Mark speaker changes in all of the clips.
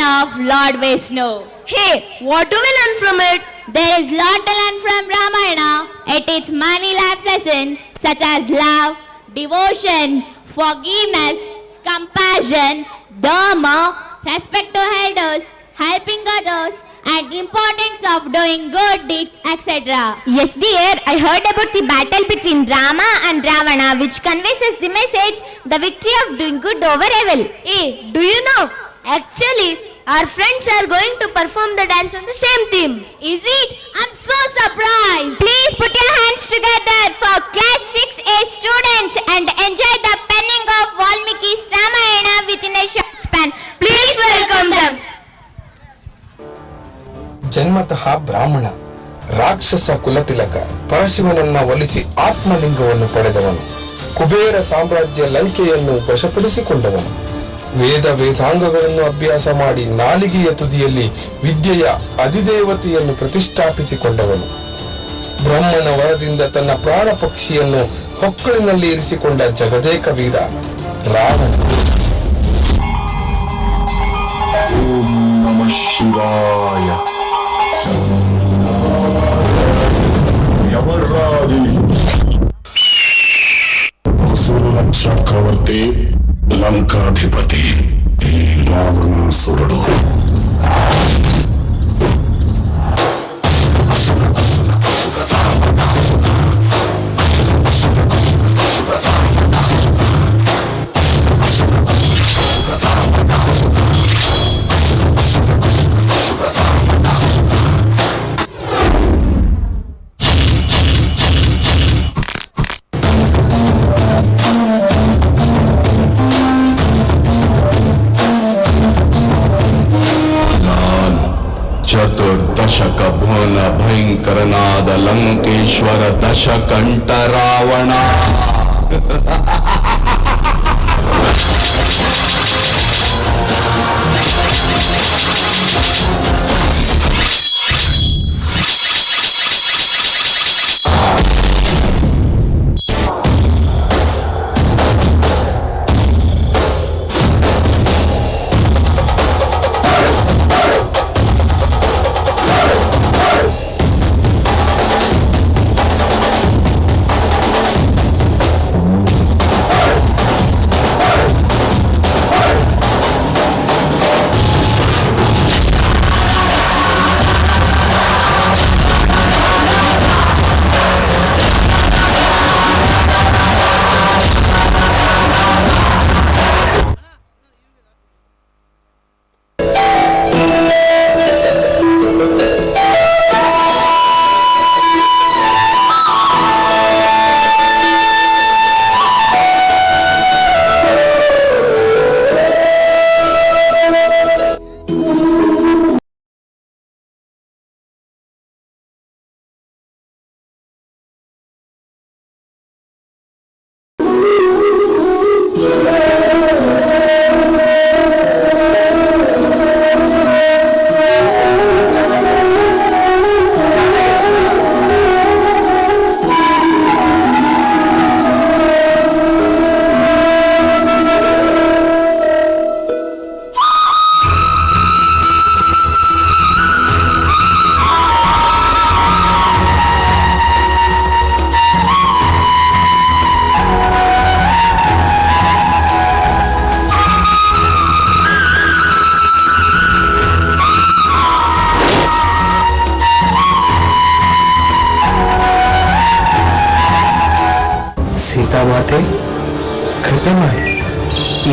Speaker 1: of Lord Vishnu.
Speaker 2: Hey, what do we learn from it?
Speaker 1: There is lot to learn from Ramayana. It teaches many life lessons such as love, devotion, forgiveness, compassion, dharma, respect to elders, helping others, and importance of doing good deeds, etc.
Speaker 3: Yes dear, I heard about the battle between Rama and Ravana, which conveys the message, the victory of doing good over evil.
Speaker 2: Hey, do you know? Actually, our friends are going to perform the dance on the same theme.
Speaker 1: Is it? I'm so surprised.
Speaker 3: Please put your hands together for class 6A students and enjoy the penning of Valmiki's Ramayana within a short span. Please welcome them.
Speaker 4: ಜನ್ಮತಃ ಬ್ರಾಹ್ಮಣ, ರಾಕ್ಷಸ ಕುಲತಿಲಕ, ಪರಶಿವನನ್ನ ಒಲಿಸಿ ಆತ್ಮಲಿಂಗವನ್ನು ಪಡೆದವನು, ಕುಬೇರ ಸಾಮ್ರಾಜ್ಯ ಲಂಕೆಯನ್ನು ವಶಪಡಿಸಿಕೊಂಡವನು, ವೇದಾಂಗಗಳನ್ನು ಅಭ್ಯಾಸ ಮಾಡಿ ನಾಲಿಗೆಯ ತುದಿಯಲ್ಲಿ ವಿದ್ಯೆಯ ಅಧಿದೇವತೆಯನ್ನು ಪ್ರತಿಷ್ಠಾಪಿಸಿಕೊಂಡವನು, ಬ್ರಹ್ಮನ ವರದಿಂದ ತನ್ನ ಪ್ರಾಣ ಪಕ್ಷಿಯನ್ನು ಹೊಕ್ಕಳಿನಲ್ಲಿ ಇರಿಸಿಕೊಂಡ ಜಗದೇಕ ವೀರ ರಾವಣ.
Speaker 5: ಓಂ ನಮಃ ಶಿವಾಯ. ಯಮರಾಜಿ ಅಸುರನ ಚಕ್ರವರ್ತಿ, ಲಂಕಾಧಿಪತಿ ಈ ರಾವಣಾಸುರನು. ಚತುರ್ದಶಕ ಭುವನ ಭಯಂಕರನಾದ ಲಂಕೇಶ್ವರ ದಶಕಂಠ ರಾವಣ.
Speaker 6: ಸೀತಾಮಾತೆ, ಕೃಪೆ ಮಾಡಿ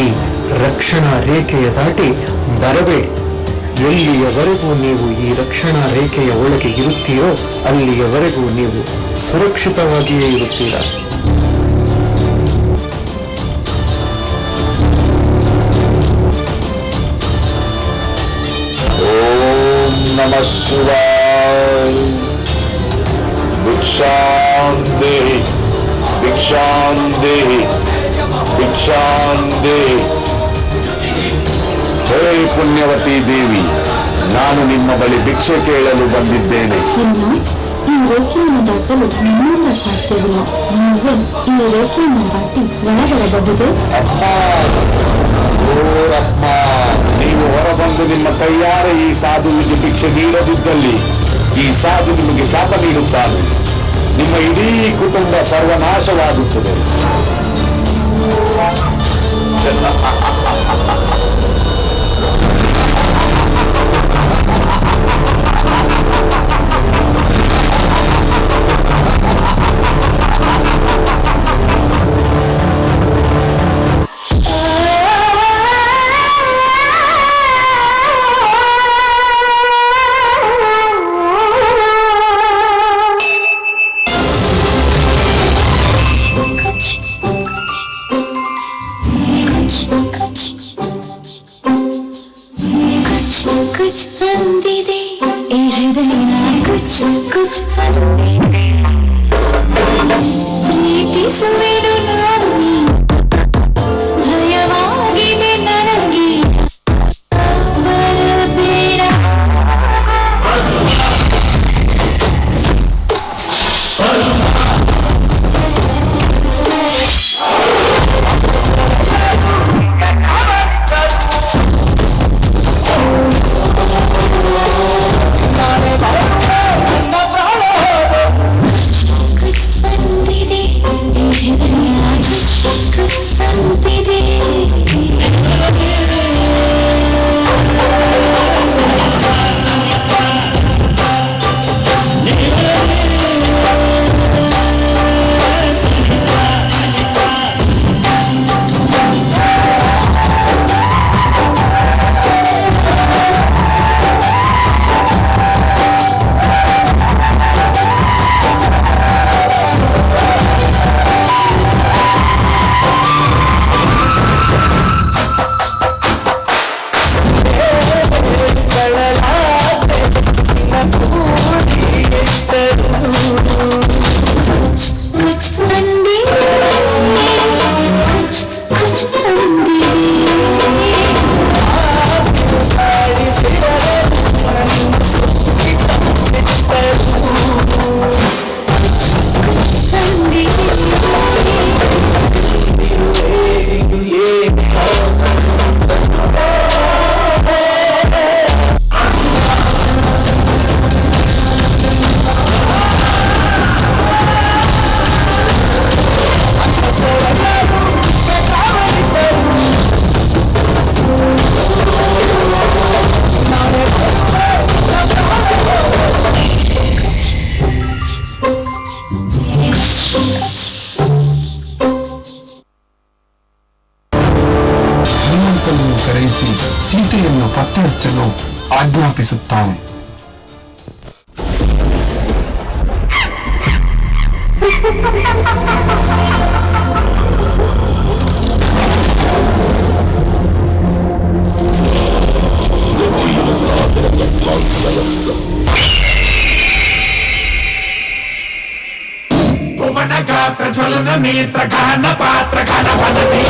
Speaker 6: ಈ ರಕ್ಷಣಾ ರೇಖೆಯ ದಾಟಿ ಬರಬೇಡಿ. ಎಲ್ಲಿಯವರೆಗೂ ನೀವು ಈ ರಕ್ಷಣಾ ರೇಖೆಯ ಒಳಗೆ ಇರುತ್ತೀರೋ ಅಲ್ಲಿಯವರೆಗೂ ನೀವು ಸುರಕ್ಷಿತವಾಗಿಯೇ ಇರುತ್ತೀರಾ.
Speaker 5: ಓಂ ನಮಃ ಶಿವಾಯ. ಭಿಕ್ಷಾಂ ದೇಹಿ, ಭಿಕ್ಷಾಂ ದೇಹಿ, ಭಿಕ್ಷಾಂ ದೇಹಿ. ಹೇ ಪುಣ್ಯವತಿ ದೇವಿ, ನಾನು ನಿಮ್ಮ ಬಳಿ ಭಿಕ್ಷೆ ಕೇಳಲು ಬಂದಿದ್ದೇನೆ.
Speaker 7: ಈ ರೇಖೆಯನ್ನು ದಾಟಲು ನನ್ನಿಂದ ಸಾಧ್ಯವಿಲ್ಲ. ನೀವು ಈ ರೇಖೆಯನ್ನು ದಾಟಿ ಒಳಬರಬಹುದು.
Speaker 5: ಅಮ್ಮ, ಓರಮ್ಮ, ನೀವು ಹೊರಬಂದು ನಿಮ್ಮ ಕೈಯಾರೆ ಈ ಸಾಧುವಿಗೆ ಭಿಕ್ಷೆ ನೀಡದಿದ್ದಲ್ಲಿ ಈ ಸಾಧು ನಿಮಗೆ ಶಾಪ ನೀಡುತ್ತಾನೆ. ನಿಮ್ಮ ಇಡೀ ಕುಟುಂಬ ಸರ್ವನಾಶವಾಗುತ್ತದೆ.
Speaker 7: कुछ अंदिदे ए हृदय कुछ कुछ अंदिदे प्रीति सुवेनु नामी भयवाಗಿದೆ ನನಗೆ ಬರಬೇಡ
Speaker 4: ಕರೆಯಿಸಿ ಸೀತೆಯನ್ನು ಪತ್ತೆ ಹಚ್ಚಲು ಆಜ್ಞಾಪಿಸುತ್ತಾನೆ.
Speaker 8: ಭುವನ ಗಾತ್ರ ಜ್ವಲನ ನೇತ್ರ ಗಾನ ಪಾತ್ರ ಘನವನದೇ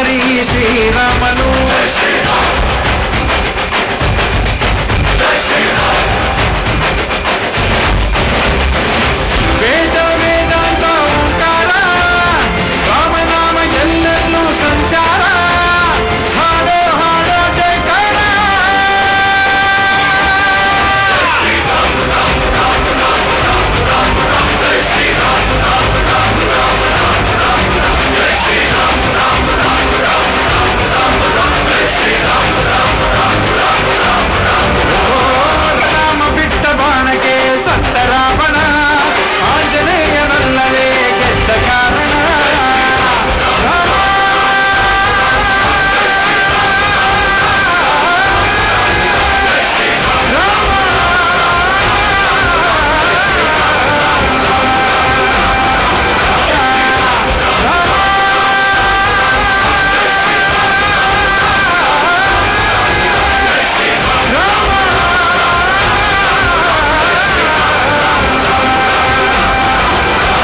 Speaker 9: ಮಾಡಿ ಶ್ರೀರಾಮನು. ವೇದ ವೇದಾಂತ ಓಂಕಾರ, ರಾಮನಾಮ ಎಲ್ಲೆಲ್ಲೂ ಸಂಚಾರ, ಹಾಡೋ ಹಾಡೋ ಜಯಕಾರ. ರಾಮ ಬಿಟ್ಟ ಬಾಣಕ್ಕೆ ಸತ್ತ ರಾವಣ, ಆಂಜನೇಯನಲ್ಲವೇ ಗೆದ್ದ ಕಾರಣ.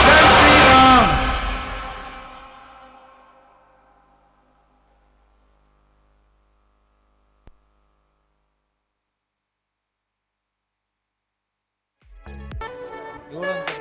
Speaker 9: ಜೈ ಶ್ರೀರಾಮ್.
Speaker 10: ಏಳು ಅಂತ